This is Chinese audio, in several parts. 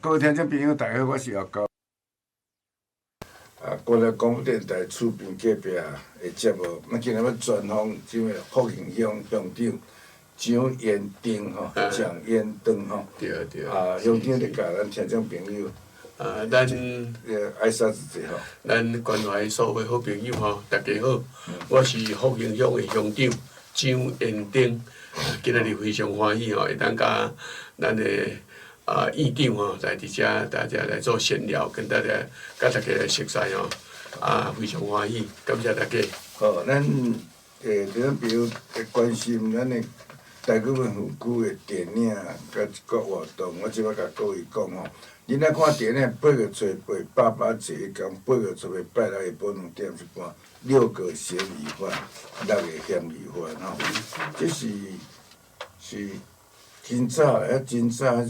各位听众朋友，大家好，我是姚高。国立广播电台厝边隔壁的节目，今日要专访这位福兴乡乡长蒋延丁吼，蒋延登吼。对。乡长咧，甲咱听众朋友，咱挨啥子者吼？咱关怀所有好朋友吼，大家好，我是福兴乡的乡长蒋延丁，今日非常欢喜吼，会当甲咱的院长吼来伫遮，大家来做闲聊，跟大家来熟悉吼，非常欢喜，感谢大家。好，咱听众朋友会关心咱的台北文区的电影甲一个活动，我即摆甲各位讲吼，恁来看电影8月初8，8八节讲8月初8拜六下晡2点一半，6个嫌疑犯，6个嫌疑犯吼，这是真早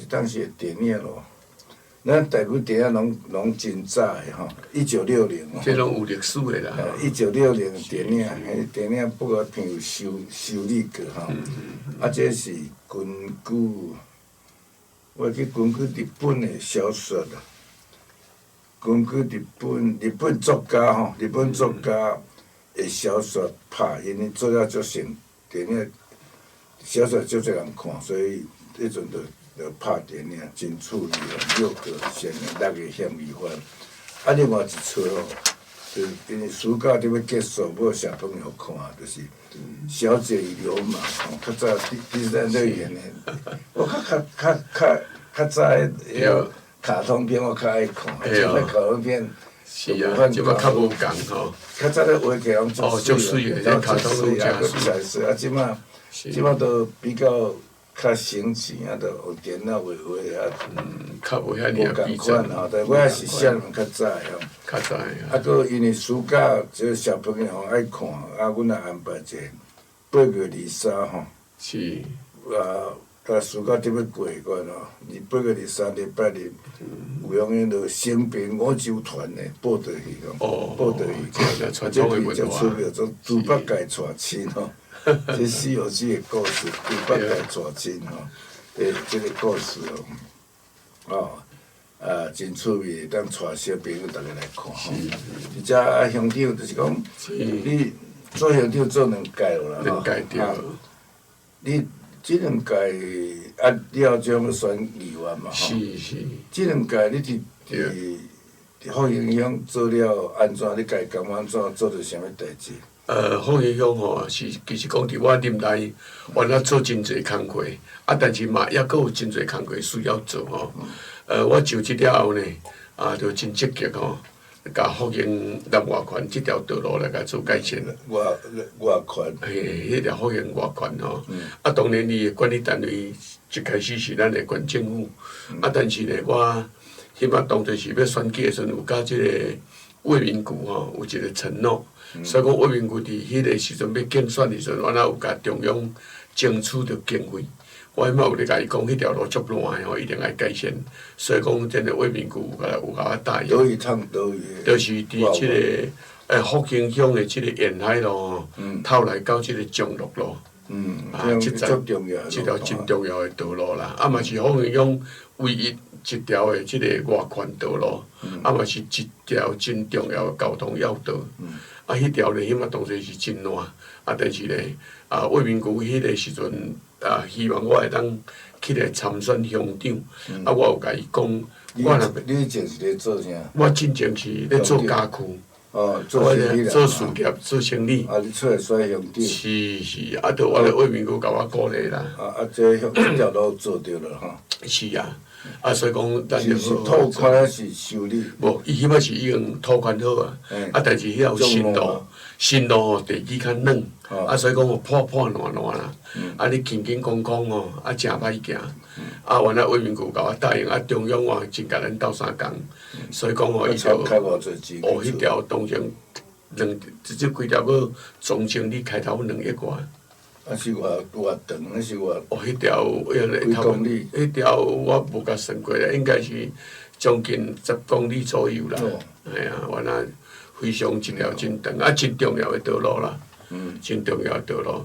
当时的电影咯。咱台北电影拢真早的吼，1960哦。这拢有历史的啦。1960的电影，迄电影不过偏有修理过吼。这是根据我去根据日本的小说啦，根据日本作家吼，日本作家的小说拍，因为做了足成电影。小说足侪人看，所以迄阵就拍电影，真处理6个嫌疑，6个嫌疑犯。另外一出哦，就是因为暑假伫要结束，要小朋友看，就是《小姐与流氓》吼，较早第三类演的，我较早迄卡通片我较爱看，即摆卡通片是啊，即摆较无共吼。较早咧画起拢足水的，卡通拢真水，即摆都比较省钱都用电脑画较无遐尔共款吼，但我也是写较早的吼。较早的。搁因为暑假即小朋友爱看，阮也安排一个8月23吼。是。甲暑假伫要过关吼，8月23礼拜日，有用迄落新平五洲团的报道戏吼，报道戏，传统的文化，出名做猪八戒娶亲吼。这《西游记》的故事，猪八戒娶亲吼，这个故事真趣味，当带小朋友大家来看吼。而且乡长就是讲，你做乡长做2届了啦吼，你这2届了将要选议员嘛吼。这2届你伫福兴乡做了安怎？你家感觉安怎？做着啥物代志？福兴乡吼是其实讲伫我任内，原来做真侪工课，但是嘛，还佫有真侪工课需要做吼。我就职了后呢，就真积极吼，甲福兴南外环这条道路来甲做改善。外环。迄条福兴外环吼，当然伊的管理单位一开始是咱的县政府，但是呢，我起码当作是要选举的时阵，有甲即个卫民局吼有一个承诺。所以讲，卫民局伫迄个时阵要竞选的时阵，我若有甲中央争取着经费，我迄摆有咧甲伊讲，迄条路足烂的吼，一定爱改善。所以讲，真诶卫民局有甲我答应。倒位通倒位。就是伫即个福兴乡的即个沿海路吼，透来到即个中路路。这足重要。即条真重要的道路啦，嘛是福兴乡唯一一条的即个外环道路，嘛是一条真重要的交通要道。迄条呢，起码当作是真烂，但是呢，卫民局迄个时阵，希望我会当起来参选乡长，我有甲伊讲，你以前是咧做啥？我进前是咧做家具，做生意啦，做事业，做生意。你出来选乡长？是，都我咧卫民局甲我鼓励啦。这条路做着了吼。是啊，所以讲，咱就是拓宽还是修理？无，伊起码是已经拓宽好啊。但是遐有新路吼地基较软，所以讲破烂啦。你轻轻空空吼，真歹行。原来卫民局甲我答应，中央我真甲咱斗相共，所以讲伊就迄条当前直接规条要总经理开头2亿外。是偌长，是偌。迄条几公里？迄条我无甲算过啦，应该是将近10公里左右啦。原来非常一条真长，真重要的道路啦。真重要的道路。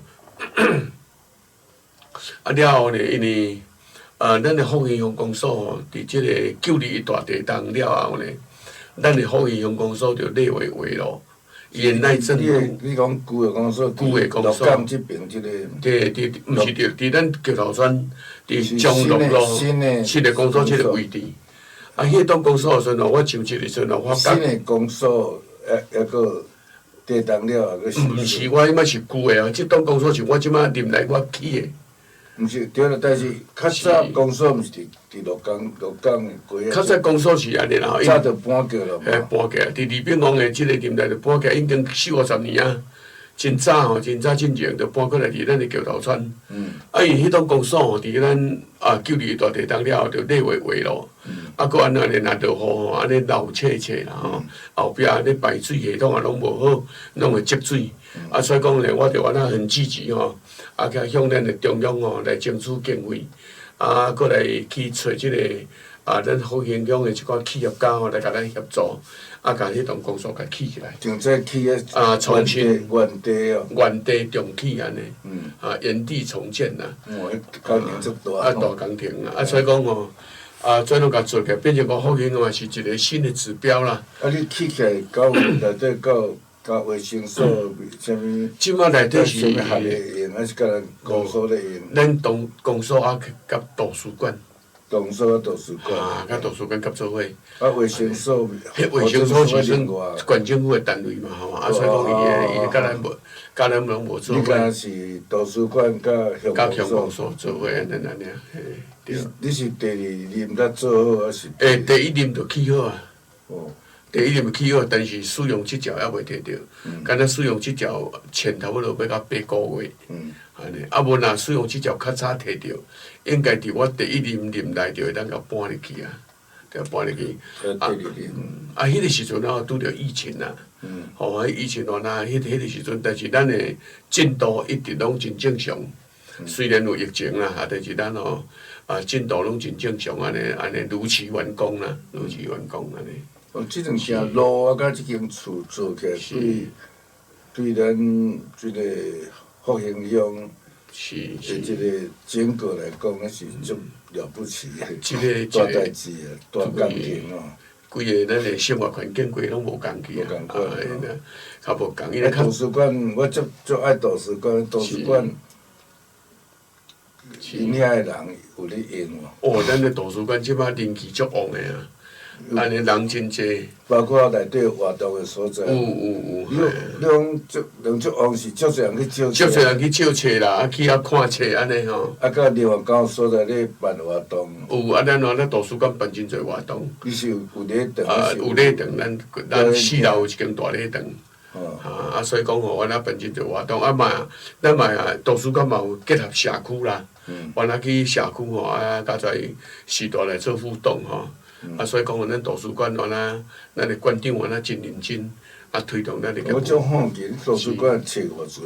了后呢，因为咱的福兴乡公所吼，伫即个921大地震了后呢，咱的福兴乡公所就列为围路。沿内政府，你讲旧的公所，旧的公所，鹿港这边即个，对，毋是伫咱桥头村，伫中路路新的公所即个位置。迄栋公所的时阵我上去的时阵我新的公所还个地震了，还个毋是，我迄摆是旧的即栋公所是我即摆临来我起的。毋是对啦，但是较早公所毋是伫鹿港的街较早公所是安尼啦，早就搬过了嘛。搬过来，伫李炳王的即个年代就搬过来，已经40-50年啊。真早真进前就搬过来伫咱的桥头村。伊迄栋公所吼，伫咱921大地震了后，就列为围路。搁安尼若落雨吼，安尼漏切啦吼，后壁安尼排水系统也拢无好，拢会积水。所以讲咧，我着安那很积极吼，甲向咱的中央吼来争取经费，搁来去找即个咱福兴乡的即款企业家吼来甲咱协助，甲迄栋公所甲起起来。从这起重新原地哦。原地重启安尼，原地重建啦。工程足大。大工程所以讲吼。怎拢甲做起来，变成讲福兴嘛是一个新的指标啦。你起起来到内底到卫生所啥物？即马内底是啥物学会用，还是甲咱公所咧用？咱公所甲图书馆。公所图书馆。甲图书馆合作伙。卫生所。卫生所是算县政府的单位嘛吼，所以讲伊甲咱拢无做伙。你敢是图书馆甲乡公所做伙安尼你是第二任才做好还是？第一任就起好啊。第一任起好，但是使用执照还未摕到。敢若使用执照前差不多要到8个月。安尼，无若使用执照较早摕到，应该伫我第一任内就会当甲搬入去啊，就搬入去。迄个时阵拄着疫情啊。疫情迄个时阵，但是咱的进度一直拢真正常。虽然有疫情啦，但是咱进度拢真正常安尼如期完工啦，如期完工安尼。即两条路甲即间厝做起来，对咱即个福兴乡的即个整个来讲，那是足了不起的大代志啊，大工程哦。规个咱的生活环境规拢无共去啊，较无共。图书馆，我足爱图书馆，图书馆。因遐的人有咧用咱的图书馆即摆人气足旺的啊，安尼人真济。包括内底活动的所在。有。你讲人足旺是足侪人去借册。足侪人去借册啦，去看册安尼吼。甲另外有所在咧办活动。有咱图书馆办真侪活动。你是有礼堂？有礼堂，咱4楼有一间大礼堂。所以讲吼，咱办真侪活动，咱嘛图书馆嘛有结合社区啦。原去社区吼，加在时代来做互动吼，所以讲咱图书馆咱的馆长真认真，推动咱的。我种好奇，图书馆册偌济？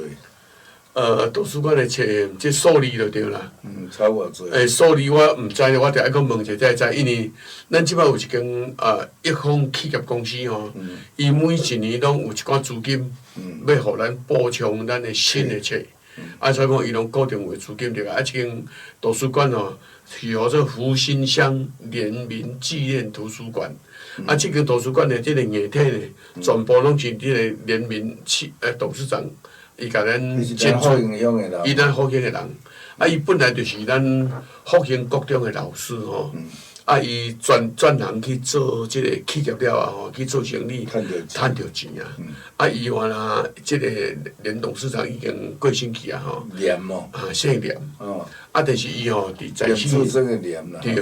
图书馆的册，即数字就对啦。差偌济？数字我毋知，我着爱讲问者才会知，因为咱即摆有一间益丰企业公司吼，伊每一年拢有一寡资金，要互咱补充咱的新的册。所以讲，伊拢固定有资金入来。即间图书馆吼，是号做福兴乡联民纪念图书馆。即间图书馆的即个硬体呢，全部拢是即个联民董事长，伊甲咱捐出。伊咱福兴的人，伊本来就是咱福兴国中的老师吼。伊转行去做即个企业了吼，去做生意，趁着钱啊。伊原来即个连董事长已经过身去啊吼。念哦。姓连。但是伊吼伫在世。对。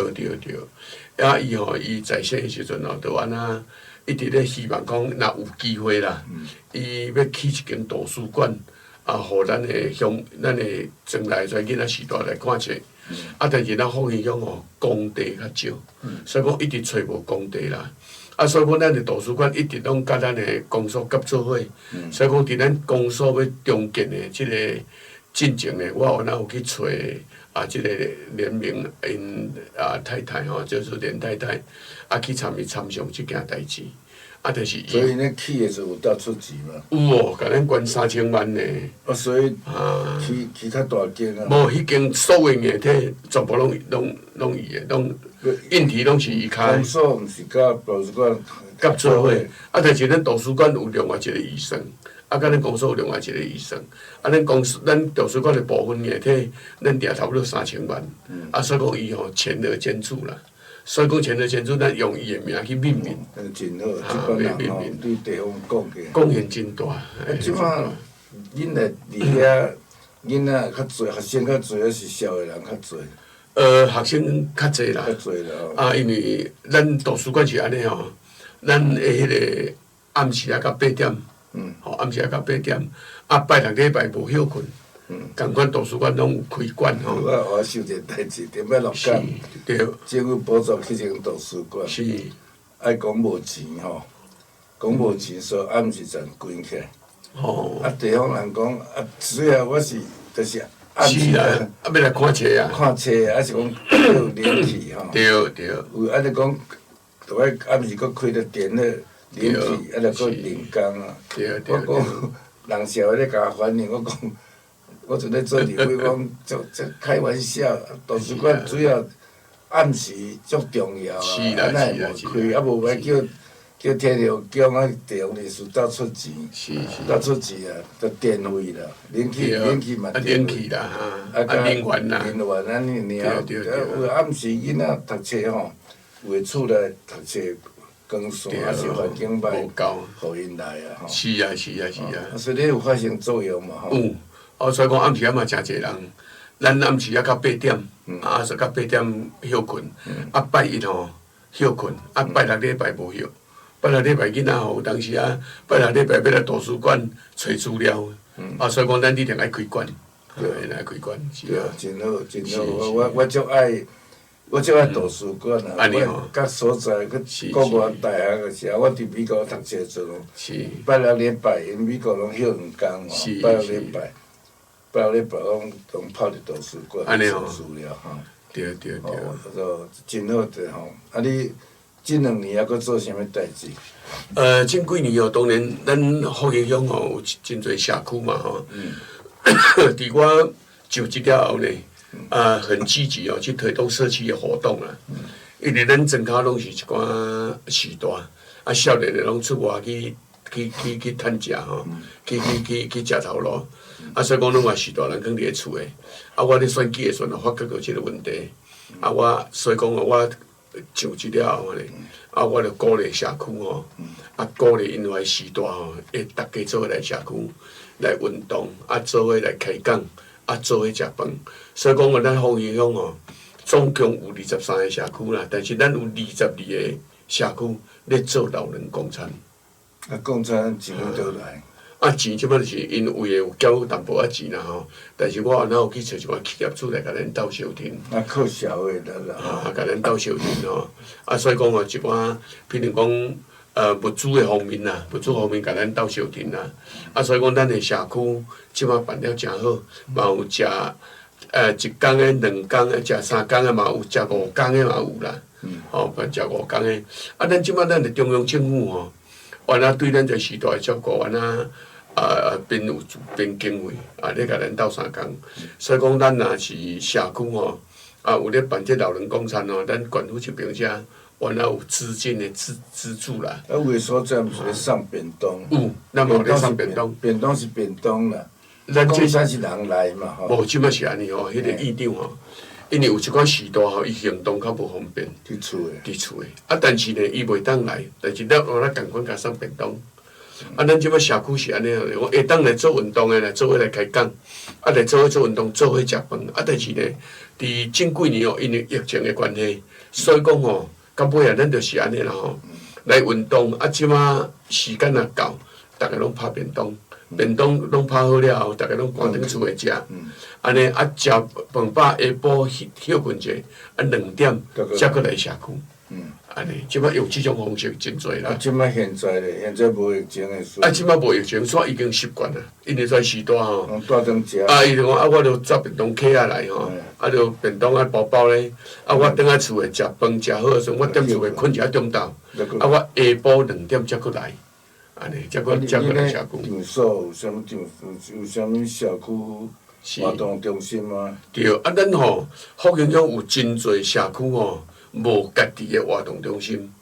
伊吼伊在世的时阵吼，就安那一直咧希望讲，若有机会啦，伊要起一间图书馆，互咱的将来跩囡仔时代来看册。但是咱福兴乡吼，工地较少，所以讲一直找无工地啦。所以讲咱的图书馆一直拢甲咱的公所合作伙，所以讲伫咱公所要重建的即个进程呢，我有去找即个连明因太太吼，就是连太太，去参与参详即件代志。就是所以那起的时候有到出钱嘛。有哦，甲咱捐3000万呢。所以起较大间啊。无，迄间所有硬体全部拢伊的，拢硬体拢是伊开。公所毋是甲图书馆甲做伙，就是咱图书馆有另外一个医生，甲咱公所有另外一个医生，咱图书馆的部分硬体，咱定差不多3000万，所以讲伊全额捐助啦。所以讲全额捐助，咱用伊的名去命名。真好，即班人吼对地方贡献真大。即摆恁来伫遐，囡仔较侪，学生较侪，还是社会人较侪？学生较侪啦。较侪啦。因为咱图书馆是安尼吼，咱的迄个暗时啊到8点，暗时啊到8点，拜六礼拜无休困。共款图书馆拢有开馆吼。我想一个代志，顶摆落港，政府补助去间图书馆，爱讲无钱吼，讲无钱，所以暗时才关起来。地方人讲主要我是就是暗时要来看册啊。看册啊，还是讲有冷气吼。对。有安尼讲，着爱暗时搁开着电热冷气，着搁人工啊。我讲人社会咧甲我反映，我讲。我就咧做立委，讲这开玩笑，图书馆主要暗时足重要啊，安那会无开，无爱叫天后宫啊地方历史倒出钱，倒出钱啊，着电费啦，冷气嘛电费啦，能源安尼尔。有暗时囡仔读册吼，为厝内读册光线还是环境歹，互因来啊吼。是啊。所以你有发生作用嘛吼。所以讲暗时嘛真侪人，咱暗时到8点，说到8点休困，拜一休困，拜六礼拜无休，拜六礼拜囡仔有当时拜六礼拜要来图书馆找资料，所以讲咱一定爱开馆，来开馆。对，真好，我足爱图书馆啊，我甲所在去国外大学个时候，我伫美国读册阵，拜六礼拜因美国拢休2工吼，拜六礼拜拢泡伫图书馆找资料吼。对。真好的吼。你这2年还佫做啥物代志？前几年当然咱福兴乡有真侪社区嘛吼。伫我就职了后呢，很积极去推动社区的活动啦。因为咱庄口拢是一寡时代，少年的拢出外去趁食吼，去食头路。所以讲，拢嘛时代人囥伫咧厝诶。我咧选举诶时阵，发觉到即个问题。所以讲我上职了后呢，我着鼓励社区吼，鼓励因为时代吼，会大家做伙来社区来运动，做伙来开讲，做伙食饭。所以讲咱福兴乡吼，总共有23个社区啦，但是咱有22个社区咧做老人共餐。共餐钱倒来？钱即摆就是因为有缴淡薄仔钱啦吼，但是我有去找一寡企业主来甲咱斗相挺。靠社会的啦。甲咱斗相挺吼。所以讲一寡，譬如讲物资的方面啦，物资方面甲咱斗相挺啦。所以讲咱的社区即摆办了真好，嘛有食1工的、2工的、食3工的嘛有，食5工的嘛有啦。食5工的。咱即摆咱的中央政府吼，原对咱这时代的照顾，变经费，咧甲咱斗3工。所以讲，咱若是社区吼，有咧办这老人共餐吼，咱县府这边遮原来有资金的资助啦。有诶所在毋是咧送便当。有，咱嘛有咧送便当。便当是便当啦。共餐是人来嘛吼。无，即摆是安尼吼，迄个议长吼，因为有一寡时代吼，伊行动较无方便。伫厝诶。但是呢，伊袂当来，但是咱共款甲送便当。咱即摆社区是安尼，我下当来做运动诶，来做伙来开讲，来做伙做运动，做伙食饭。但是呢，伫近几年因为疫情诶关系，所以讲吼，到尾咱就是安尼啦吼，来运动。即摆时间若到，逐个拢拍便当，便当拢拍好了后，逐个拢赶转厝诶食。安尼食饭饱下晡休困者，2点才搁来社区。安尼，即摆用即种方式真侪啦。即摆现在咧，现在无疫情诶时候。即摆无疫情，煞已经习惯啦。因为在时代吼，带顿食。伊就讲我就抓便当摕下来吼，就便当包包咧。我等下厝诶食饭食好诶时阵，我踮厝诶困一下中昼。我下晡2点才过来，安尼才过来社区。场所有啥物场？有啥物社区活动中心吗？对，咱吼福建乡有真侪社区吼。无家己诶活动中心，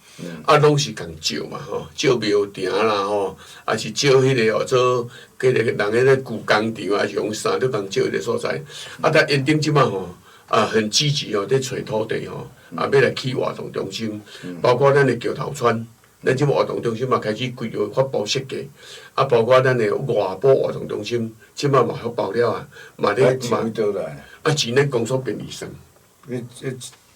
拢是共招嘛吼，招庙埕啦吼，也是招迄个哦做迄个人迄个旧工厂，还是用啥都共招迄个所在。但因顶即摆吼很积极哦，伫找土地吼，要来起活动中心，包括咱诶桥头村，咱即摆活动中心嘛开始规划发布设计，包括咱诶外埔活动中心，即摆嘛发布了啊，嘛咧钱咧公所便利算。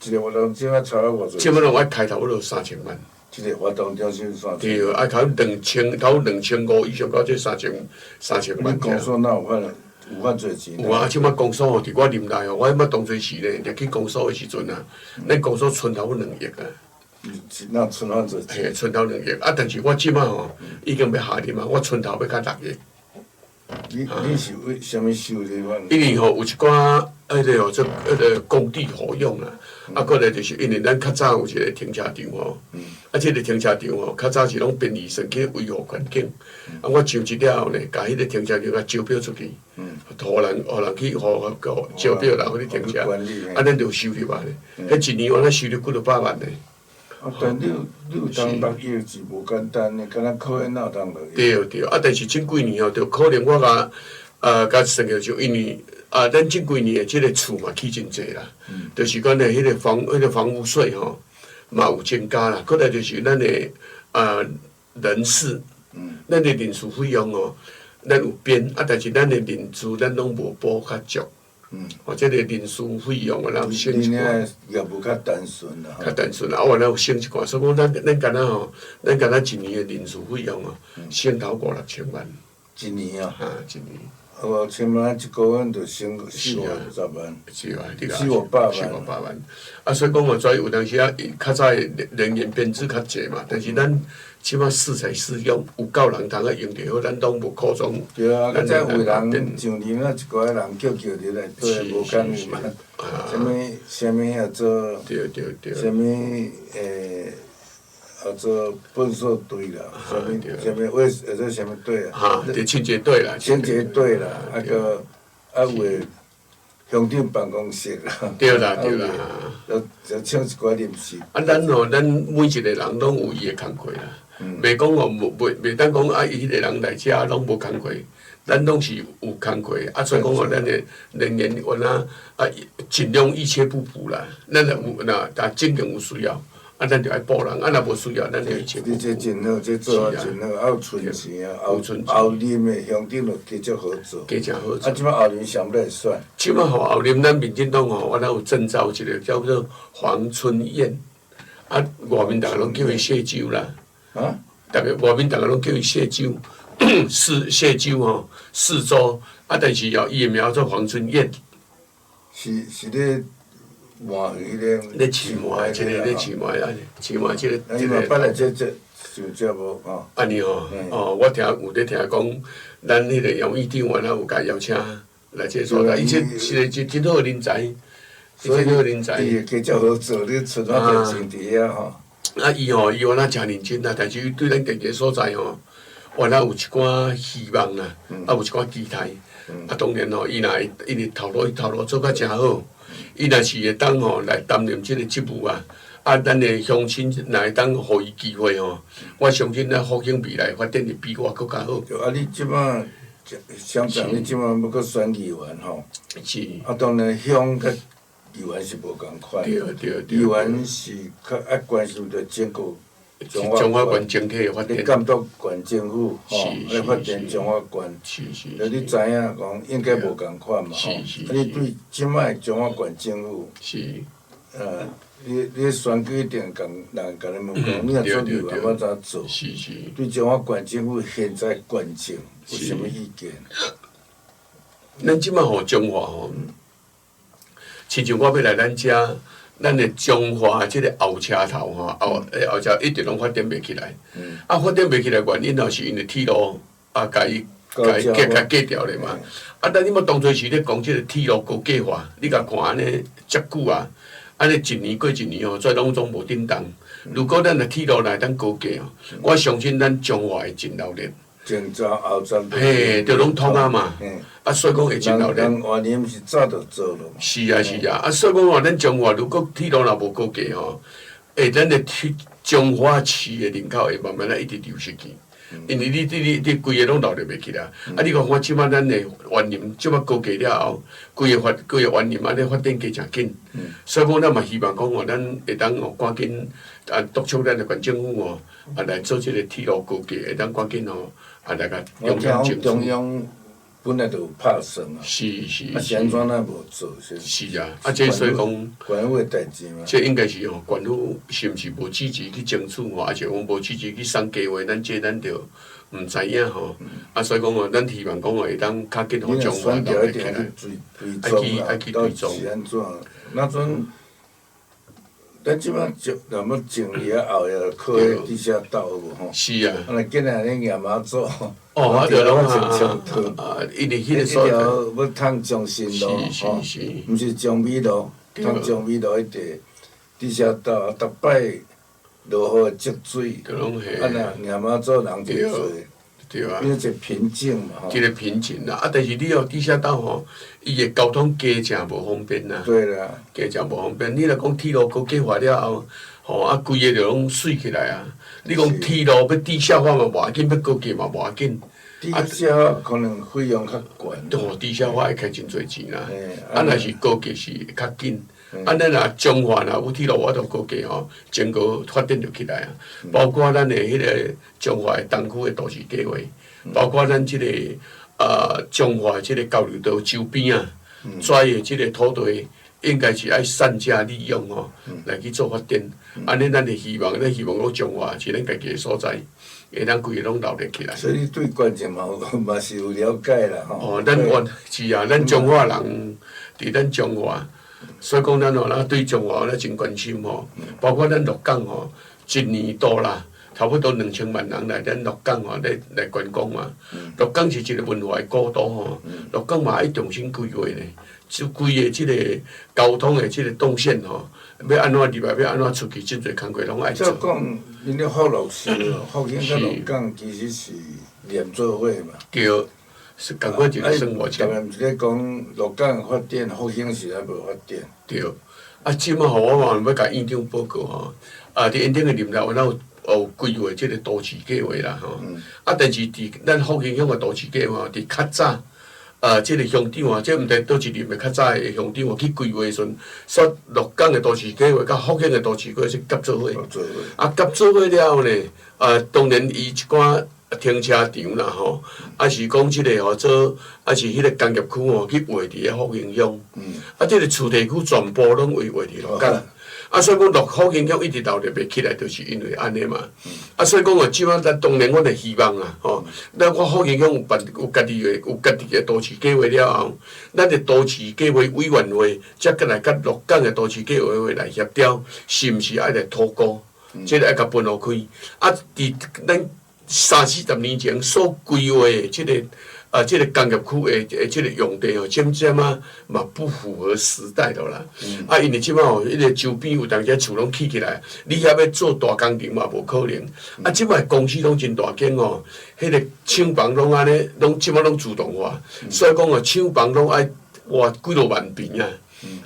一个活动即摆差了偌济？即摆拢爱开头就3000万。一个活动中心3000。对，爱开2500以上到这3000万。你公所哪有法做钱？有啊，即摆公所吼，伫我林内吼，我迄摆当初时咧，入去公所诶时阵啊，咱公所存头2亿啊。那存款做钱？嘿，存头2亿但是我即摆吼已经要下年啊，我存头要较6亿。你是为虾米收入法？因为吼有一寡做工地好用啦，过来就是因为咱较早有一个停车场吼，即个停车场吼较早是拢便利性去维护环境，我收一了后呢，甲迄个停车场招标出去，互人去招标啦，互你停车，咱就收入啊，迄一年我收入几落百万呢。但你有当6亿是无简单的，敢若考研哪有当6亿？对，但是近几年吼，就可能我甲算个就因为咱近几年的即个厝嘛起真济啦，就是讲咧迄个房屋税吼嘛有增加啦，过来就是咱的人事，咱的人事费用哦，咱有变但是咱的人资咱拢无补较足。即个人事费用啊，咱有省一寡。业务较单纯啦。较单纯啊，咱有省一寡，所以讲咱敢若吼，咱敢若一年的人事费用哦，省头5、6千万。一年啊？一年。5、6千万，一个月就省4、50万。是啊，你4、5百万。4、5百万。所以讲哦，跩有当时较早的人员编制较济嘛，但是咱即摆适才适用，有够人通用着好，咱拢无扩充。对啊，再有人上年啊，一寡人叫你来做，无讲伊嘛。啥物遐做？对。啥物做粪扫队啦，啥物卫做啥物队啊？就清洁队啦。清洁队啦，个有诶乡长办公室啦。对啦。就请一寡临时。咱每一个人拢有伊诶工课啦，袂讲哦，袂当讲伊迄个人来遮拢无工课，咱拢是有工课，所以讲哦，咱诶人员尽量一切不补啦，咱有但真正有需要。咱就爱补人，若无需要，咱就去。你这真好，这做啊真好，有存钱啊，后任的乡长就加足好做。加正好做。即摆后任上要选。即摆吼后任咱民进党吼，我有征召一个叫做黄春燕，外面大家拢叫伊谢周啦。外面大家拢叫伊谢周，谢周吼4周，但是伊的名做黄春燕。是咧。换鱼咧，咧饲糜，即个咧饲糜即个。你嘛捌来这上遮无吼？安尼吼，我有咧听讲，咱迄个杨议长原来有甲邀请来这所在，伊是一真好人才，真好人才。伊加足好做，你存啊侪钱伫遐吼。伊原来诚认真啦，但是伊对咱家己所在吼，原来有一寡希望啦，有一寡期待。当然吼，伊若会一直头路做甲诚好。伊若是会当吼来担任即个职务啊，咱的乡亲若会当互伊机会吼，我相信咱福建未来发展会比我更加好。你即摆乡长，你即摆要搁选议员吼？是。当然乡甲议员是无共款。对。议员是较爱关心着整个中华县整体的发展。你监督县政府吼来发展中华县。是。你知影讲应该无共款嘛吼？你对即摆中华县政府。是。你选举一定共人甲你问讲，你若做议员要怎做？是。对中华县政府现在县政有啥物意见？咱即摆吼中华吼，亲像我要来咱遮咱的中华即个后车头吼，后车一直拢发展袂起来。发展袂起来原因也是因为铁路甲伊隔掉咧嘛。但你要当初时咧讲即个铁路高架化，你甲看安尼遮久啊，安尼一年过一年哦，再拢总无叮当。如果咱的铁路来当高架哦，我相信咱中华会真热烈。前瞻后瞻。嘿，就拢通啊嘛。所以讲会真热烈。人原念是早就做了。是啊是啊，所以讲话咱中华如果铁路若无高架吼，咱的中华市的人口会慢慢一直流失去。因为你规个拢留入袂起来，你看即摆咱的园林即摆高架了后，规个园林安尼发展加诚紧，所以讲咱嘛希望讲咱会当赶紧督促咱的县政府来做即个铁路高架，会当赶紧来甲中央本来就有拍算啊，是是安怎咱无做？是啊，这所以讲，县府代志嘛，这应该是县府是毋是无积极去争取而且讲无积极去送计划，咱着毋知影吼。所以讲咱希望讲会当较紧互中华留起来，爱去追踪。是安怎？那阵咱即摆若要种了后呀，靠迄地下道有无吼？是啊。安尼今仔日夜马做。就拢因为迄个所在要通中心路吼，毋是中美路，通中美路迄地地下道，逐摆落雨积水，那夜马做人就多，因为一个瓶颈嘛吼。一个瓶颈啦，但是你地下道吼，伊个交通加诚无方便啦。对啦，加诚无方便。你若讲铁路高架化了后，规个就拢水起来啊！你讲铁路要地下化嘛无要紧，要高架嘛无要紧。地下可能费用较悬。地下化会开真侪钱啦。若是高架是较紧。咱若中华若有铁路我都高架整个发展就起来啊。包括咱的迄个中华的东区的都市计划，包括咱即个中华即个交流道周边啊，遮的即个土地。应该是爱善加利用来去做发展。安尼咱就希望讲中华是咱家己的所在，会当规个拢留咧起来。所以你对关键嘛是有了解啦吼。咱是啊，咱中华人伫咱中华，所以讲咱对中华真关心包括咱鹿港一年多啦。差不多2000万人来咱鹿港来观光嘛。鹿港是一个文化的古都鹿港嘛爱重新规划呢。就规个即个交通的即个动线要安怎入来，要安怎出去，真侪工课拢爱做。照讲，因咧福禄寿、福兴甲鹿港其实是连做伙嘛。对，是共款一个生活圈。当然毋是咧讲鹿港发展，福兴是还无发展。对，即马我嘛要甲院长报告伫院长的任内，有规划即个都市计划啦但是伫咱福兴乡的都市计划，伫较早。即个乡长即毋知倒一任的较早的乡长去规划时阵，说鹿港的都市计划甲福兴的都市计划是合作伙。合作伙了后呢，当然伊一寡停车场啦是讲即个做，是迄个工业区去划伫咧福兴乡。即个厝地区全部拢划伫鹿港。所以讲福兴乡一直留入袂起来，就是因为安尼嘛。所以讲即摆咱当然阮会希望咱福兴乡有家己的都市计划了后，咱的都市计划委员会则过来甲鹿港的都市计划会来协调，是毋是爱来讨过？即个爱甲分落开。伫咱30-40年前所规划的即个。即个工业区的即个用地渐渐嘛不符合时代了啦。因为即摆迄个周边有当些厝拢起起来，你遐要做大工程嘛无可能。即摆公司拢真大间迄个厂房拢安尼，即摆拢自动化，所以讲厂房拢爱哇几落万平啊。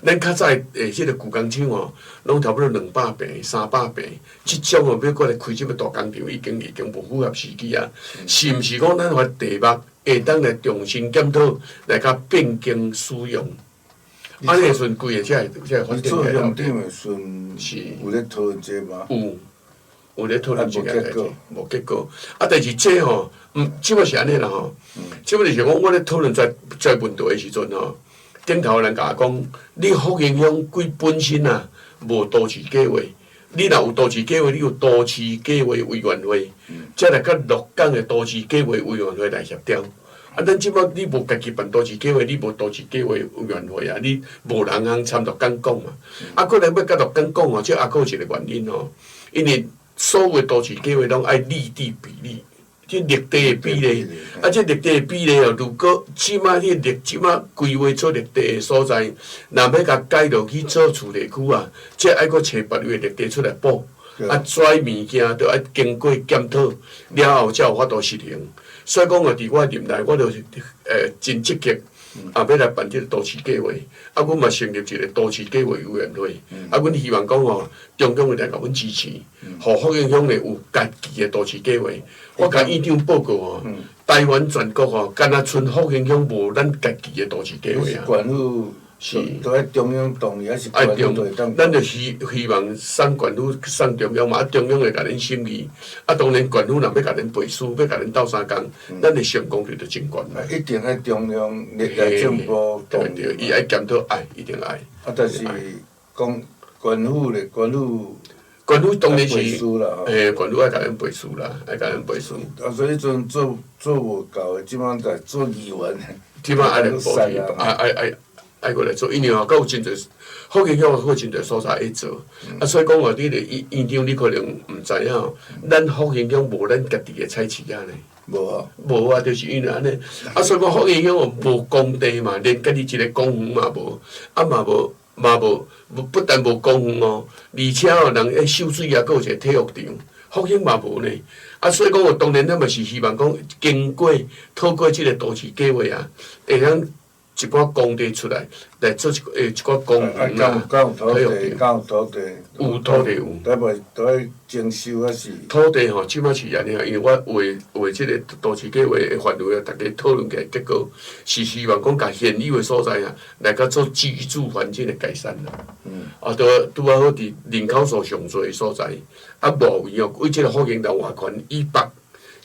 咱较早的即个旧工厂拢差不多200平、300平，即种要过来开即个大工厂，已经无符合时机啊。是毋是讲咱发题目？会当来重新检讨，来甲变更使用。安尼时阵，规个才会发展起来。做乡长的时阵，有咧讨论这吗？有咧讨论这个代志，无结果。但是这即摆是安尼啦即摆就是讲，我咧讨论在问题的时阵顶头人甲我讲，你福兴乡本身无都市计划。你若有都市计划，你有都市计划委员会，则来甲鹿港的都市计划委员会来协调。咱即摆你无家己办都市计划，你无都市计划委员会啊，你无人通参落敢讲嘛。可能要甲落敢讲哦，这还佫有一个原因哦，因为所有都市计划拢爱立地比例。即绿地的比例，这绿地的比例哦，如果即摆即摆规划出绿地的所在，若要甲改落去做厝地区啊，这爱佫找别位绿地出来补，遮物件都爱经过检讨了后，才有法度实行。所以讲哦，伫我任内，我就是真积极。要来办这个都市计划，阮嘛成立一个都市计划委员会，阮希望讲哦，中央会来甲阮支持，互福建乡内有家己的都市计划。我甲院长报告哦，台湾全国哦，敢若剩福建乡无咱家己的都市计划啊。县府是都爱中央同意，还是县府会当？咱就希望送县府送中央嘛，中央会甲恁审议。当然县府若要甲恁背书，要甲恁斗相共，咱的成功率就真悬啦。一定爱中央内政部同意。伊爱检讨爱，一定爱。但是讲县府咧，县府当然是，县府爱甲咱背书啦，爱甲咱背书。所以迄阵做无够的，即摆在做议员。即摆爱来补贴，爱过来做，因为吼，佮有真侪福建乡有真侪所在爱做，所以讲哦，你个院长你可能毋知影哦，咱福建乡无咱家己的菜市啊呢。无啊，就是因为安尼，所以讲福建乡哦无工地嘛，连家己一个公园嘛无，嘛无，不但无公园哦，而且哦，人迄秀水啊，佮有一个体育场，福建嘛无呢。所以讲哦，当然咱嘛是希望讲，经过透过即个都市计划啊，会当一寡工地出来做一寡公园啦，有土地，有土地有。都爱征收还是？土地吼，即摆是安尼啊，因为我为即个都市计划的范围啊，大家讨论起来，结果是希望讲，甲现有的所在啊，来甲做居住环境的改善啦。拄好伫人口数上侪的所在，外围哦，为即个福建南外圈以北，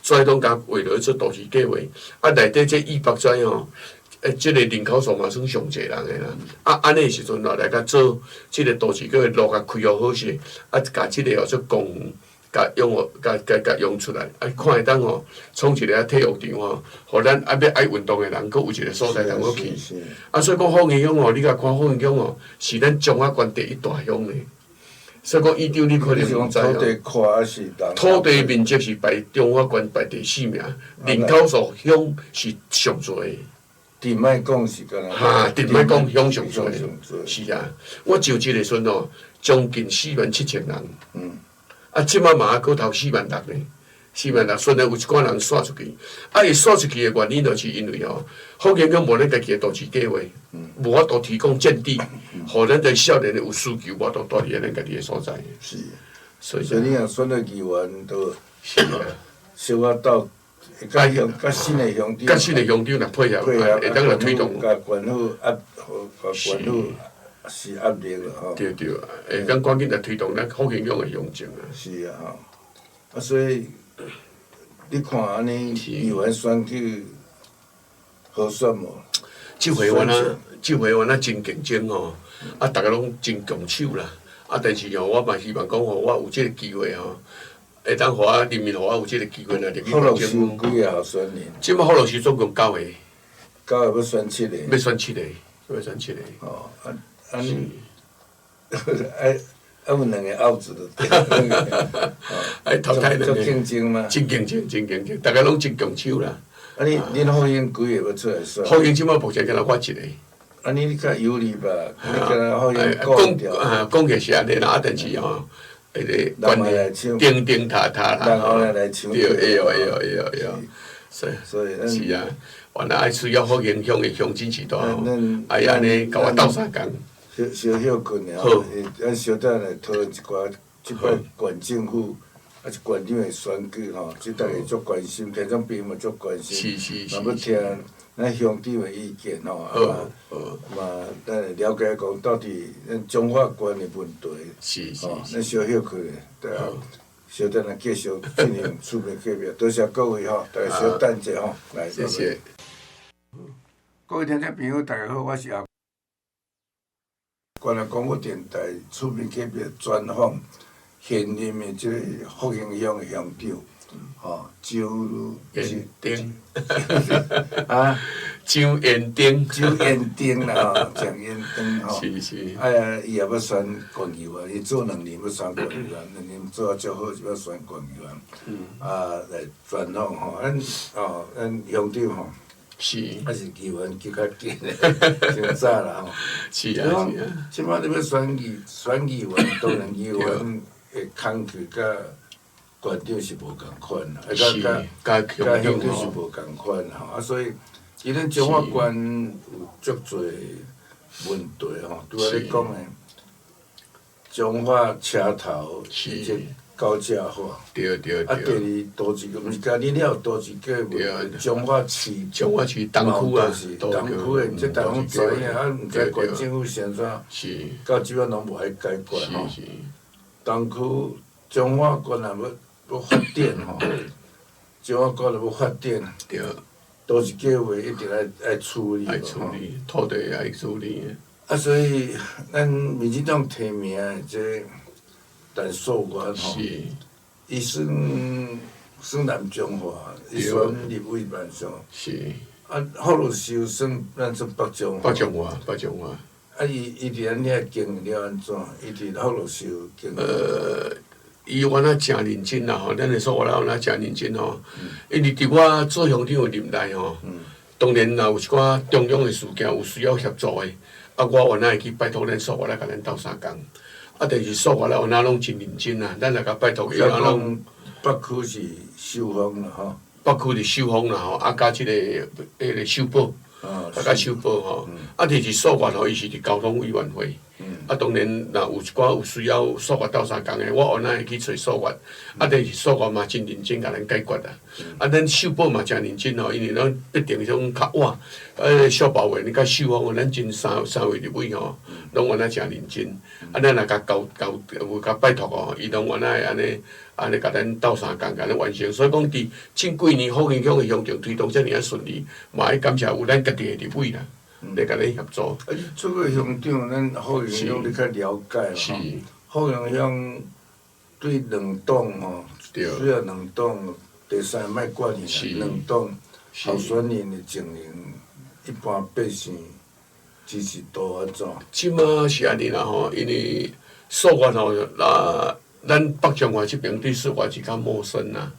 所以拢甲为了做都市计划，内底这以北遮吼。即个人口数嘛算上侪人的啦，安尼时阵落来甲做即个都市计划路甲开好势，甲即个做公园，甲用出来，看会当吼，创一个体育场吼，互咱要爱运动的人，佫有一个所在通去。所以讲福建乡吼，你甲看福建乡吼，是咱中华县第一大乡呢。所以讲，院长你可能毋知哦。土地面积是排中华县排第4名，人口数乡是上侪。伫莫讲是干呐？伫莫讲乡上侪，是啊。我就即个时阵哦，将近47000人。即摆嘛还佫头46000呢，46000，顺然有一寡人刷出去。伊刷出去的原因就是因为哦，福建乡无咱家己的都市计划，无法度提供建地，互咱的少年有需求，无法度住伫咱家己的所在。是，所以你若选了议员，都小可到。甲新的乡长来配合，会当来推动。甲县府县府是压力了吼。对，会当赶紧来推动咱福建乡的乡情啊。是啊吼，所以你看安尼议员选举好选无？即回我真竞争吼，大家拢真强手啦。但是吼，我嘛希望讲吼，我有即个机会吼。会当互人民互我有即个机会来入去福禄寿几个候选人？即摆福禄寿总共9个。9个要选7个。要选7个。哦，安有2个拗子就对。淘汰2个。竞争吗？真竞争，大家拢真强手啦。恁福建几个要出来选？福建即摆目前敢若我一个。你较有利吧？你敢若福建讲调？讲起是安尼啦，但是吼。迄个观念钉塔啦，对，会哟，所以是啊，原来爱需要福建乡的乡亲时代吼，爱安尼甲我斗相共。小休困了，咱小等来讨论一寡，即摆县政府县长的选举吼，即大家足关心，听众朋友嘛足关心，嘛要听咱乡长的意见吼，嘛咱会了解讲到底咱中华县的问题，咱小休困咧，对啊，小等来继续进行厝边隔壁，多谢各位吼，大家小等者吼，来，谢谢。各位听众朋友，大家好，我是阿。关南广播电台厝边隔壁专访现任的即个福建乡的乡长，周延丁啊，周延丁，周延丁啦，蒋延丁吼。是是。伊也要选县议员，伊做2年要选县议员，2年做啊足好就要选县议员。来专访吼，咱乡长吼。是，还是议员急较紧的，上早啦吼。是啊是啊。即摆你要选议员，当然议员的工具甲县长是无共款啦，甲乡长是无共款啦吼。所以其实彰化县有足侪问题吼，拄仔你讲的彰化车头以及高架化。对。第二都市个，毋是家己了，都市计划彰化市。彰化市东区啊，东区的，即大家拢知影，毋知县政府先怎，到即摆拢无爱解决吼。东区彰化县也要发展吼，彰化县也要发展。对。都市计划一定爱处理。爱处理，土地也爱处理。所以咱民进党提名的这陈素元吼。伊算南中华，伊选立委办上。是。郝鲁修算咱算北中华。北中华。伊伫咱遐经营了安怎？伊伫郝鲁修经营。伊原来诚认真啦吼，咱的所外原来诚认真吼。因为伫我做乡长的年代吼，当然若有一寡中央的事件有需要协助的，我原来会去拜托咱所外来甲咱斗相共。但是所外来原来拢真认真啊，咱来甲拜托伊，啊拢北区是收风啦吼。北区是收风啦吼，加即个修补，甲修补吼。但是所外吼，伊是伫交通委员会。当然，若有一寡有需要所外斗相共的，我原来会去找所外。但是所外嘛真认真甲咱解决啦。咱修补嘛真认真吼，因为咱必定种较晚，小保员甲修风，咱真三位立委吼，拢原来真认真。咱若甲有甲拜托吼，伊拢原来安尼甲咱斗相共，甲咱完成。所以讲，伫近几年福建乡的乡长推动遮尔顺利，嘛爱感谢有咱家己的立委啦。来甲咱协助。做个乡长，咱福建乡你较了解吼。福建乡对两党吼，需要两党，第三莫怪你啦，两党候选人的情形，一般百姓支持度安怎？即马是安尼啦吼，因为所外吼，咱北中华这边对所外是较陌生啦。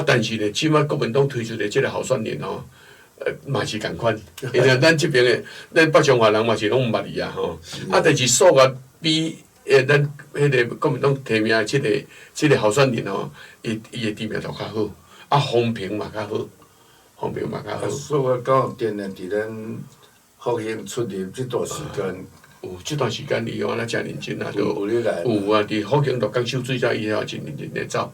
但是呢，即马国民党推出的即个候选人吼。嘛是共款，因为咱即边的，咱北中华人嘛是拢毋捌伊啊吼。但是所外比咱迄个国民党提名的即个候选人吼，伊的知名度较好，风评嘛较好，所外敢有定定伫咱福兴出入即段时间。有即段时间，伊安尼真认真啊，都有啊，伫福建鹿港秀水遮以后真认真咧走。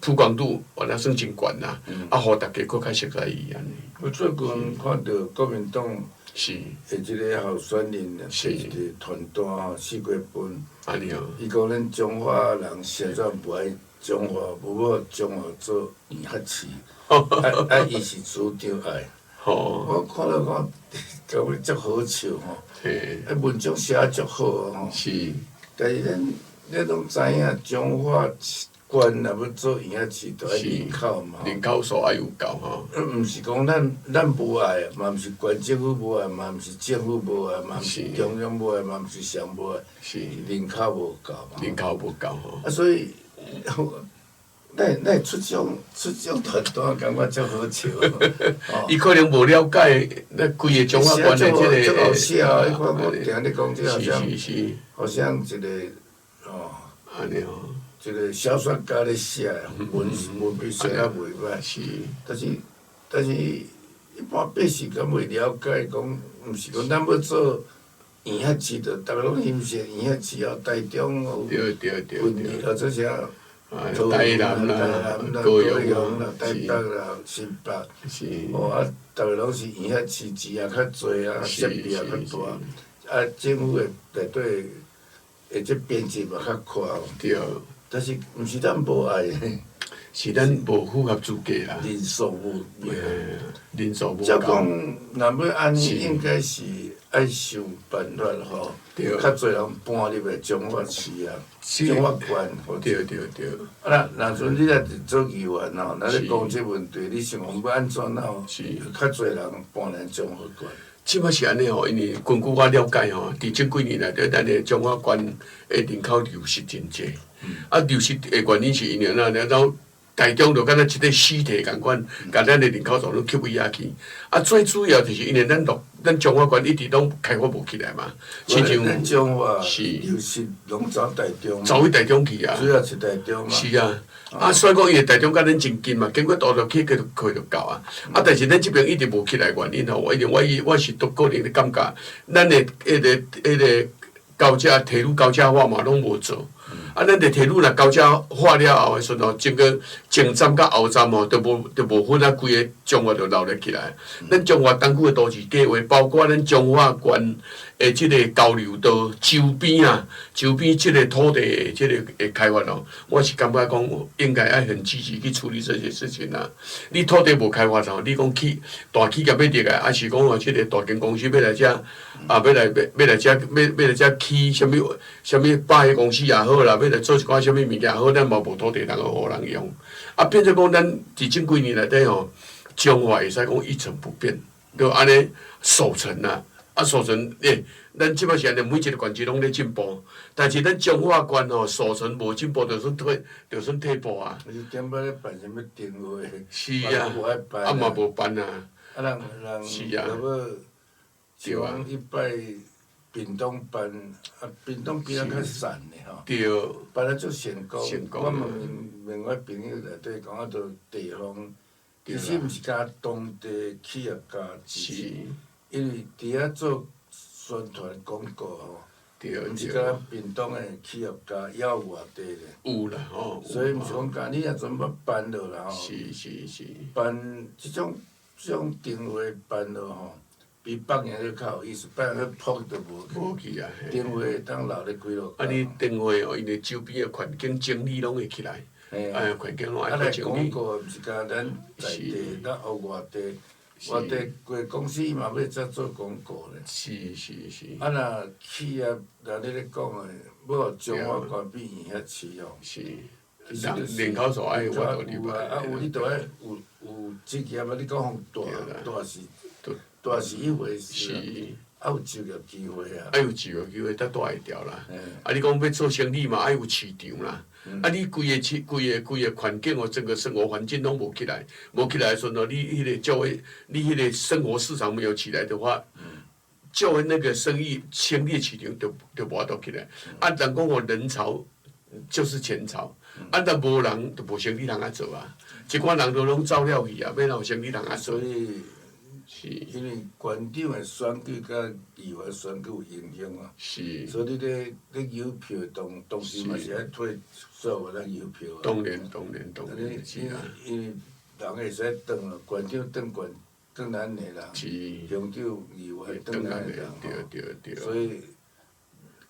曝光度原来算真悬啦，互大家搁较熟悉伊安尼。我最近看到国民党是的即个候选人是一个团队吼，四月份。安尼哦。伊讲咱彰化人实在无爱彰化，无要彰化做盐学市，伊是主张爱。我看到讲，感觉足好笑吼。文章写足好吼。是。但是咱拢知影，彰化县若要做盐学市，着爱人口嘛。人口数爱有够吼。毋是讲咱无爱，嘛毋是县政府无爱，嘛毋是政府无爱，嘛毋是中央无爱，嘛毋是乡无爱，是人口无够嘛。人口无够吼。所以，咱出种团队，感觉足好笑。伊可能无了解咱规个彰化县的即个。足好笑，你看我听你讲，这好像一个安尼哦。一个小说家咧写，文笔写啊袂歹。是。但是一般百姓敢袂了解，讲毋是讲咱要做盐学市，着逐个拢欣赏盐学市哦，台中有分离或者是台南啦、高雄啦、台北啦、新北。是。逐个拢是盐学市，钱也较侪啊，设备也较大，政府的内底的这编制嘛较快。对。但是毋是咱无爱的。是咱无符合资格啦，人数无人数无照够。讲，若要安尼，应该是爱想办法吼，较侪人搬入来中华市啊，中华县。对。啊，若阵你来做议员吼，若咧讲即问题，你想讲要安怎吼？较侪人搬来中华县。即摆是安尼吼，因为根据我了解吼，伫即几年内底，咱的中华县的人口流失真济。啊，流失的原因是因为然后台中就敢若一个尸体共款，甲咱的人口总拢吸位下去。啊，最主要就是因为咱中华县一直拢开发无起来嘛，亲像咱中华流失拢走台中，走去台中去啊，主要是台中嘛。是啊。啊，所以讲，因为台中甲咱真近嘛，经过大陆去就开就到啊。啊，但是咱即边一直无起来原因吼，我是都个人的感觉，咱的迄个高架铁路高架化嘛，拢无做。啊，咱的铁路若高架化了后的时阵吼，整个前站甲后站吼，都无分啊，规个中华就留了起来。咱中华东区的都市计划，包括咱中华县的即个交流道周边啊，周边即个土地的即个开发哦，我是感觉讲应该爱很积极去处理这些事情啊。你土地无开发吼，你讲大企业要入来，还是讲哦，即个大间公司要来遮啊，要来遮起什么百货公司也好啦，要来做一寡什么物件好，咱嘛无土地通互人用。啊，变做讲咱伫近几年内底吼，中华会使讲一成不变，就安尼守成啦。啊，守成咱即摆是安尼，每一个县市拢咧进步，但是咱中华县吼守成无进步，就算退步啊。你点要咧办什么定位？是啊，啊嘛无办啊。啊，人要像一摆屏东办，啊，屏东比较较散的吼。对。办了足成功。我问我朋友内底讲啊，都地方，其实毋是甲当地企业家支持，因为伫遐做宣传广告吼，毋是甲咱屏东的企业家也有外地咧。有啦吼。所以毋是讲甲你若阵要办落啦吼。是。办即种定位办落吼。比北洋迄较有意思，北洋迄扑都无去啊！电话当留咧几落。啊，你电话哦，因为周边的环境整理拢会起来，环境拢爱去整理。广告毋是甲咱在地，咱学外地，外地贵公司伊嘛要则做广告咧。是。啊，若企业若你咧讲诶，要中华县比伊遐市哦。是。人口数爱我到入来。啊，有你着爱有职业啊！你讲互大是一回事，啊有就业机会啊！有就业机会，才大会条啦。啊，你讲要做生意嘛，爱有市场啦。啊，你规个环境哦，整个生活环境拢无起来，无起来的时候，你迄个就会，你迄个生活市场没有起来的话，就会那个生意市场就无法度起来。啊，人讲哦，人潮就是钱潮，啊，若无人就无生意通做啊。一寡人都拢走了去啊，要哪有生意通做？因为县长的选举甲议员选举有影响啊，所以你咧邮票同时嘛是爱退所有咱邮票啊。当然，是啊。因为人会使转啊，县长转咱的人，乡长议员转咱的人，对。所以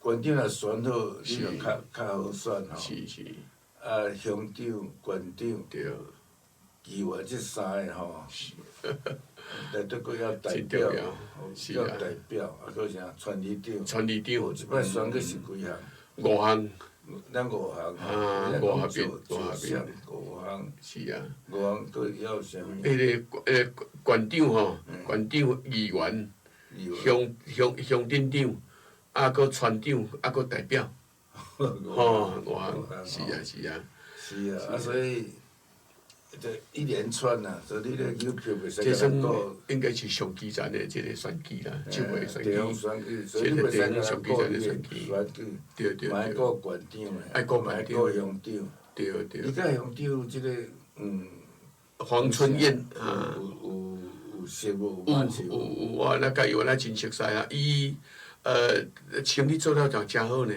县长若选好，你就较好选吼。啊，乡长、县长、议员这三个吼。内底佫要代表，要代表，啊，佫啥传理长，即摆选举是几项？5项。咱5项。啊，5项5项。是啊。5项佫要啥物？迄个县长吼，县长、议员、乡镇长，啊，佫村长，啊，佫代表。吼，5项。是啊。是啊，啊，所以。这一连串呐，所以你咧邮票袂使甲咱讲。应该是上基层的即个选举啦，就会选举。所以你袂使甲上基层的选举。对。买个县长诶，买个乡长。对。你甲乡长即个黄春燕啊。有熟无？有，我那甲伊我真熟悉啊，伊生理做了真好呢。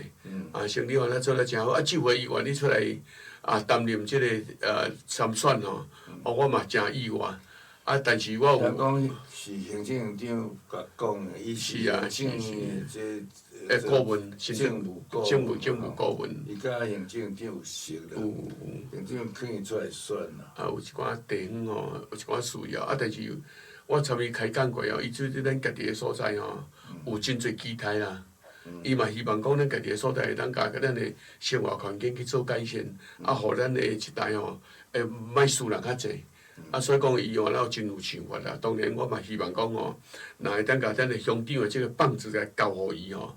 啊，生理做了真好，啊，就会伊愿意出来。啊，担任即个参选吼，我嘛真意外。啊，但是我有讲是行政院长甲讲的，伊是行政院这顾问，政务顾问，伊甲行政院长有熟啦，行政院肯伊出来选啦。啊，有一寡地方吼，有一寡需要，啊，但是我参与开讲过哦，伊即咱家己的所在吼，有真侪期待啦。伊嘛希望讲咱家己的所在会当甲咱的生活环境去做改善，啊，互咱的一代吼，会莫输人较济。啊，所以讲伊原来有真有想法啦。当然，我嘛希望讲吼，若会当甲咱的乡长的即个棒子来交互伊吼，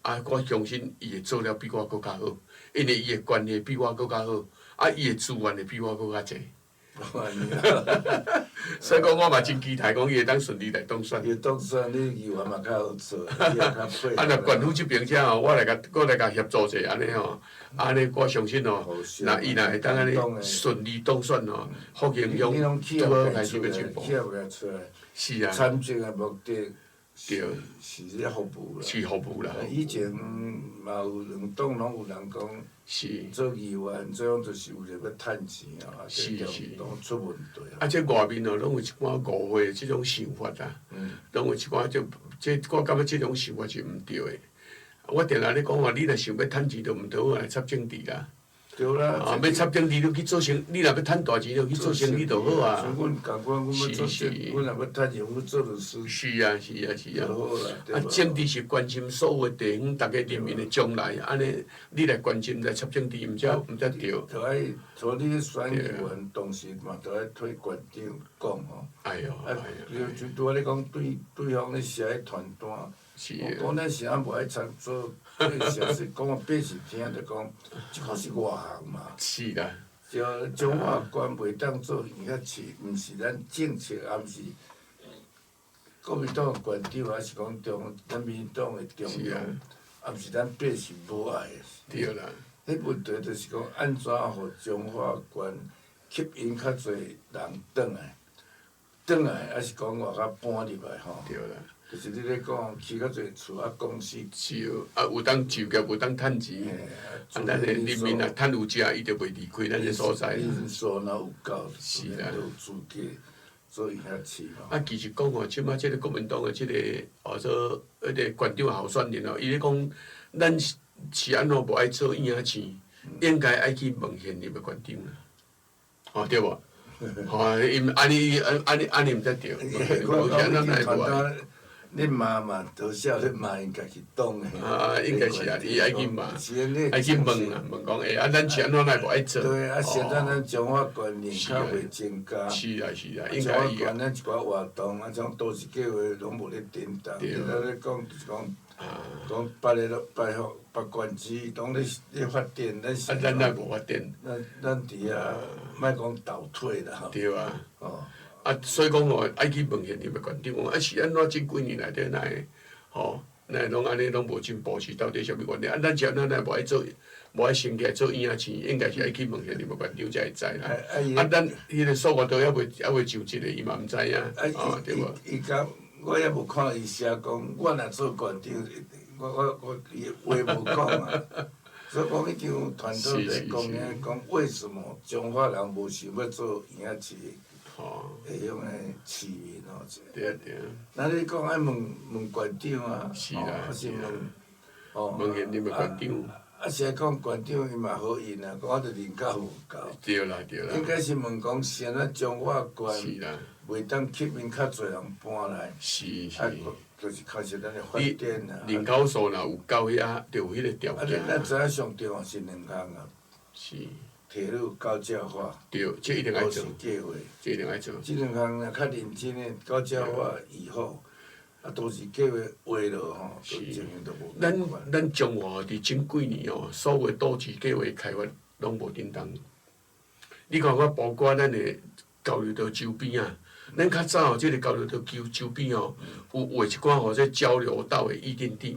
啊，我相信伊会做了比我搁较好，因为伊的关系比我搁较好，啊，伊的资源会比我搁较济。所以讲，我嘛真期待讲伊会当顺利来当选。伊当选，你议员嘛较好做，你也较配。啊，若县府这边遮吼，我来甲协助者安尼吼，安尼我相信吼，若伊若会当安尼顺利当选吼，福建乡拄好开始要进步。是啊。参政的目的对，是咧服务啦。是服务啦。以前嘛有两党拢有人讲，是做议员这样就是为了要趁钱啊，拢出问题啊。啊，这外面哦，拢有一寡误会的即种想法啦，拢有一寡这我感觉即种想法是毋对的。我定来咧讲话，你若想要趁钱，就毋得好来插政治啦。对啦，啊，要插政治就去做生，你若要趁大钱，就去做生意就好啊。像阮共款，阮要做政，阮若要趁钱，阮做律师。是啊，是啊，是啊。就好啦。啊，政治是关心所有地方逐个人民的将来，安尼你来关心来插政治，毋则对。就爱像你选议员，同时嘛，就爱替县长讲吼。哎哟，哎哟。就拄仔咧讲对方咧写迄传单。是我讲咱啥无爱参做，啥是讲百姓听着讲，即个是外行嘛。是啦。就中华官袂当做伊遐市，毋是咱政策，也毋是国民党的县长，还是讲咱民党的中央，也毋是咱百姓无爱的。对啦。迄问题就是讲，安怎互中华县吸引较侪人转来，还是讲外口搬入来吼？对啦。就是你咧讲，起较侪厝啊公司。是哦，啊有当就业，有当趁钱。啊，咱的人民啊，趁有食，伊就袂离开咱的所在。人数若有够，是啦，有资格做伊遐市嘛。啊，其实讲吼，即摆即个国民党的即个做迄个县长候选人哦，伊咧讲，咱是安怎无爱做影市，应该爱去问现任的县长啦。哦，对无？吼，因安尼毋则对。恁骂嘛，多少恁骂因家己党诶。啊，应该是啊，伊爱去骂，爱去问啦，问讲诶，啊，咱是安怎来无爱做？对啊，现在咱中华县人口袂增加。是啊，是啊，应该伊啊。中华县咱一寡活动啊，种都市计划拢无咧点动。你咧讲就是讲别县市拢咧发展，咱是。啊，咱也无发展。咱伫遐，莫讲倒退啦。对啊。哦。啊，所以讲吼，爱去问现任的县长，啊是安怎即几年内底来，吼，来拢安尼拢无进步，是到底啥物原因？啊，咱是安怎来无爱做，无爱升起来做影仔钱，应该是爱去问现任的县长才会知啦。啊，咱迄个数额都还未就一个，伊嘛毋知影，啊，对无？伊讲，我也无看伊写讲，我若做县长，我伊话无讲啊。所以讲，迄张团队在讲为什么中华人无想要做影仔钱？会用诶市民吼，对啊对啊。那你讲爱问县长啊，是啦，是问，问现任的县长。啊，是讲县长伊嘛好应啊，讲我着人口无够。对啦对啦。应该是问讲，现在中华县是啦，袂当吸引较侪人搬来。是是。就是靠实咱的发展啊。人口数若有够遐，就有迄个条件。啊，咱知影上重要是两项啊。是。铁路高架化，对，这一定爱做。计划，这一定爱做。即两项若较认真诶，高架化以后，啊，都是计划画落吼，都情形都无。咱中华伫前几年哦，所有都市计划开发拢无叮当。你看我包括咱的交流道周边啊，咱较早即个交流道周边哦，有画一寡吼这交流道的预定地。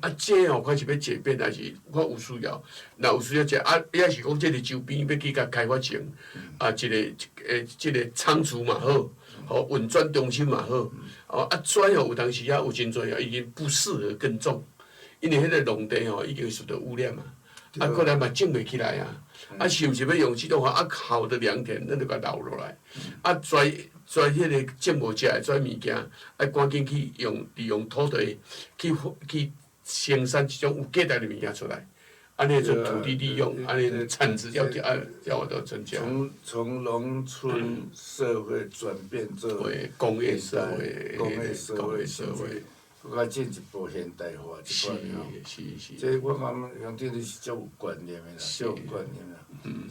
啊，这哦，开始要解变，还是我有需要，若有需要这啊，也是讲这个周边要去甲开发成啊，即个仓储嘛好，吼运转中心嘛好，哦啊，转哦有当时啊有真侪哦已经不适合耕种，因为迄个农地哦已经受到污染嘛，可能嘛种袂起来啊。是毋是要用即种好的良田，咱就甲留落来。跩迄个种无食的跩物件，赶紧去利用土地去生产一种有价值的物件出来。安尼做土地利用，安尼产值要都增加。从农村社会转变做工业社会，工业社会，搁较进一步现代化即款了。是。这我感觉乡镇你是足有观念的啦，足有观念啦。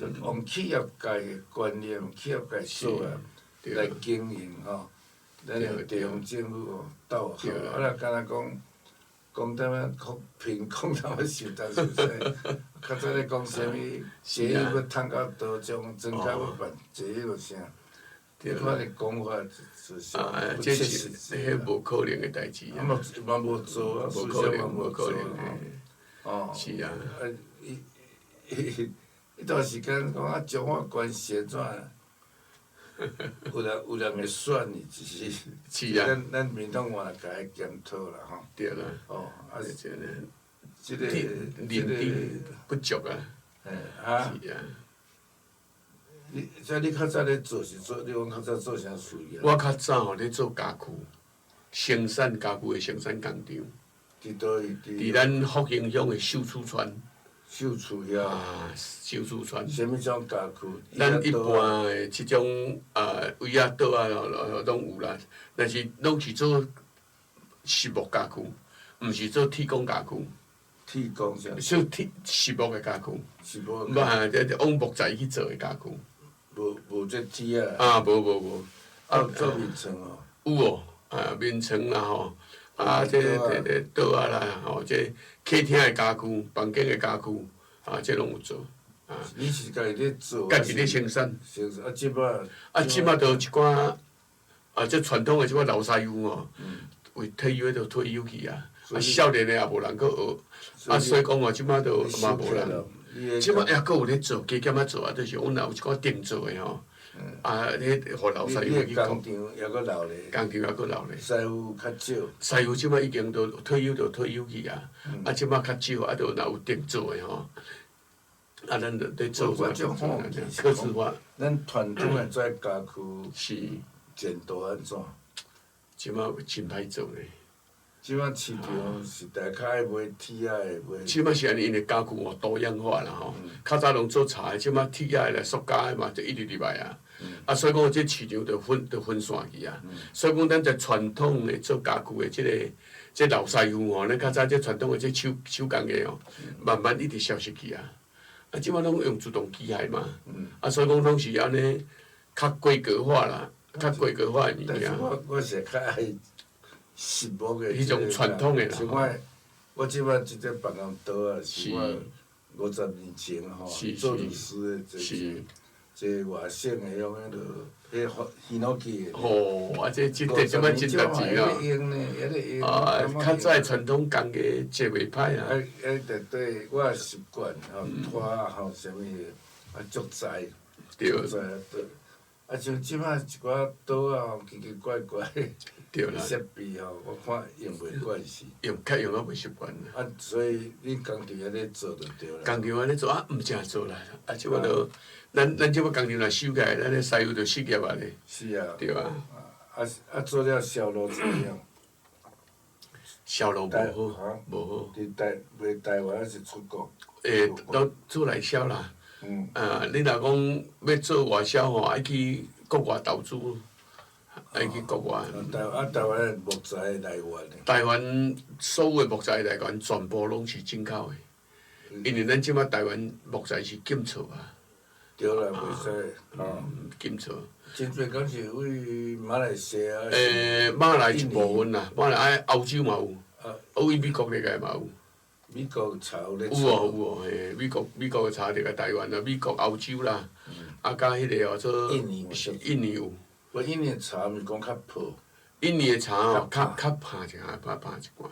就用企业界的观念、企业界做啊来经营吼，咱的地方政府吼斗好。啊，若敢若讲踮啊贫讲踮啊受东受西，较早咧讲啥物，坐迄要趁到道中，庄稼要办，坐迄个啥？迄款的讲法是不切实际。迄无可能的代志啊！嘛无做啊，无可能，无可能。哦，是啊。迄段时间讲啊，中华关系怎？有人会选伊，只是咱民众话甲伊检讨啦吼。对啦。哦，啊，即个能力不足啊。是啊。你较早咧做是做，你讲较早做啥事业？我较早吼咧做家具，生产家具的生产工厂。伫倒位？伫咱福兴乡的秀厝村。秀厝遐。秀厝村。啥物种家具？咱一般的即种位仔桌啊，拢有啦，但是拢是做实木家具，毋是做铁工家具。铁工啥？做实木的家具。实木。无往木材去做的家具。无这铁啊。无。做面床哦。有哦，面床啦吼。这桌啊啦，吼，这客厅的家具、房间的家具，这拢有做。你是家己咧做？家己咧生产。即摆。即摆都一寡这传统的即寡老师傅哦，为退休就退休去啊。少年的也无人去学。所以讲哦，即摆都嘛无人。即摆还阁有咧做，加减仔做就是阮若有一寡定做的吼。迄互老师傅去讲。工厂还阁留咧。工厂还阁留咧。师傅较少。师傅即摆已经都退休去啊。即摆较少，就若有定做的吼。咱就咧做我种好客制化。咱传统的做家具。是。前途安怎？即摆真歹做咧。即摆市场是大较爱买铁仔的买。即摆是安尼，因为家具多样化啦吼。较早拢做柴的，即摆铁仔的、塑胶的嘛，就一直入来啊。所以讲，这市场就分散去啊。所以讲，咱在传统的做家具的这老师傅吼，咱较早这传统的这手工的哦，慢慢一直消失去啊。即摆拢用自动机械嘛。所以讲拢是安尼，较规格化啦，较规格化的物件。但是我是较爱实木的。迄种传统的啦。像我即摆即个办公桌啊，是我50年前吼做律师的这外省的用迄落迄希诺基的。哦，这即块即摆真值钱啊！较早传统工艺做袂歹啊。内底我习惯吼拖吼啥物竹材。对。像即摆一寡桌啊吼奇奇怪怪。对啦。设备吼，我看用袂惯势。用啊袂习惯。所以恁工厂还咧做就对啦。工厂安尼做毋正做啦。即摆都，咱即摆工厂若收起来，咱咧师傅就失业啊咧。是啊。对啊。做了销路怎样？销路无好，无好。伫卖台湾还是出国？都做内销啦。你若讲要做外销吼，爱去国外投资。爱去国外。台湾的木材来源呢？台湾所有的木材来源全部拢是进口的，因为咱即摆台湾木材是禁错啊。对啦，袂使禁错。真侪讲是为马来西亚。马来一部分啦，马来欧洲嘛有，为美国那个嘛有。美国茶有咧。有哦，美国的茶伫个台湾啦，美国、欧洲啦，加迄个做印尼有。印尼的茶毋是讲较薄。印尼的茶哦，较拍一下，拍一寡，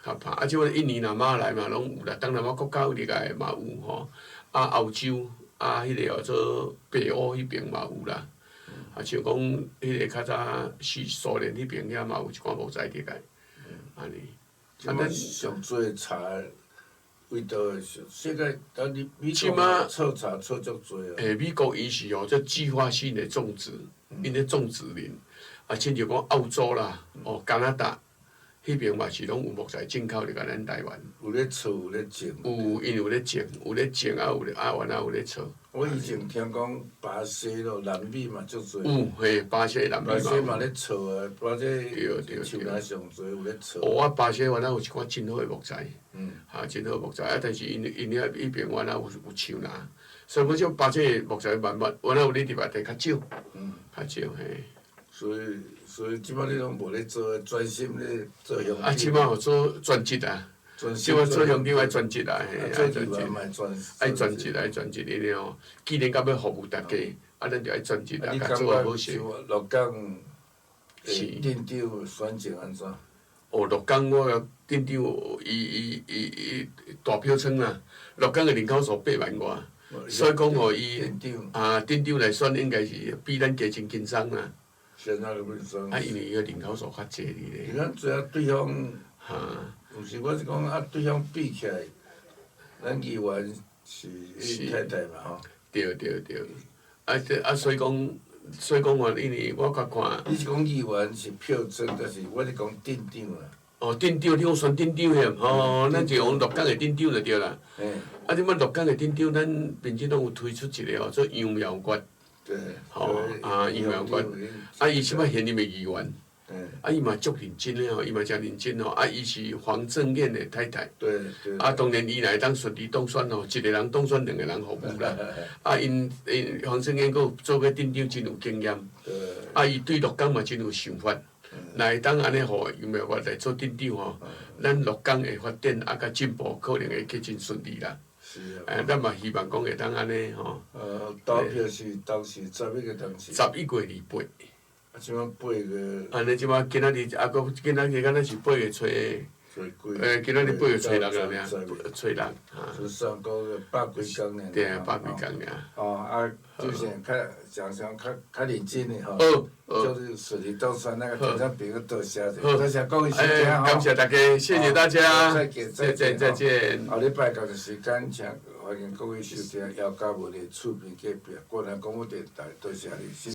较拍。即摆印尼啦、马来嘛拢有啦，当然嘛国家里个嘛有吼。欧洲迄个做北欧迄边嘛有啦。像讲迄个较早苏联迄边遐嘛有一寡木材伫个，安尼。咱上做茶味道的世界，咱美国即马臭茶臭足多啊。美国伊是这计划性的种植，因咧种植林，亲像讲澳洲啦，加拿大，迄边嘛是拢有木材进口入甲咱台湾。有咧臭，有咧种。有，因有咧种，有咧种啊，有咧完啊有咧臭。我以前听讲巴西咯，南美嘛足多。嘿，巴西、南美嘛。巴西嘛咧臭啊，巴西树林上多有咧臭。巴西原来有一寡真好的木材，真好的木材但是因遐迄边原来有树林，所以我种巴西的木材原来有咧伫内地较少，较少嘿。所以即摆你拢无咧做，专心咧做乡。即摆有做专职啊，即摆做乡长爱专职啊，嘿，爱专职。爱专职，因为既然甲要服务大家，咱就爱专职啊，甲做好势。鹿港镇长选情安怎？鹿港我镇长伊大票仓啦，鹿港的人口数8万外，所以讲伊镇长来选应该是比咱加真轻松啦。现在就要选。因为伊个人口数较济哩。你看，主要对方，毋是我是讲对方比起来，咱议员是太太嘛吼。对。所以讲因为我较看。你是讲议员是票仓，但是我是讲镇长啦。镇长，你讲选镇长遐，咱就用鹿港的镇长就对啦。即摆鹿港的镇长，咱民进党有推出一个做杨苗国。对，杨苗国，伊即摆现任的议员，伊嘛足认真的伊嘛真认真伊是黄正燕的太太。对。当然伊若会当顺利当选一个人当选，2个人服务啦。因黄正燕佫做过镇长真有经验。伊对鹿港嘛真有想法。若会当安尼互杨苗国来做镇长咱鹿港的发展甲进步，可能会去真顺利啦。是啊。咱嘛希望讲会当安尼投票是当时11个当时。11月28。即摆8个。安尼即摆今仔日佫今仔日敢若是8月初。今仔日8月初6个尔，初6。就上个100几工尔。对，100几工尔。就是常较认真的吼。就是顺利当选那个听众朋友多谢者，多谢各位时间吼。感谢大家，谢谢大家，再见。后礼拜同个时间，请欢迎各位收听《姚家文的厝边隔壁》，果然广播电台，多谢你。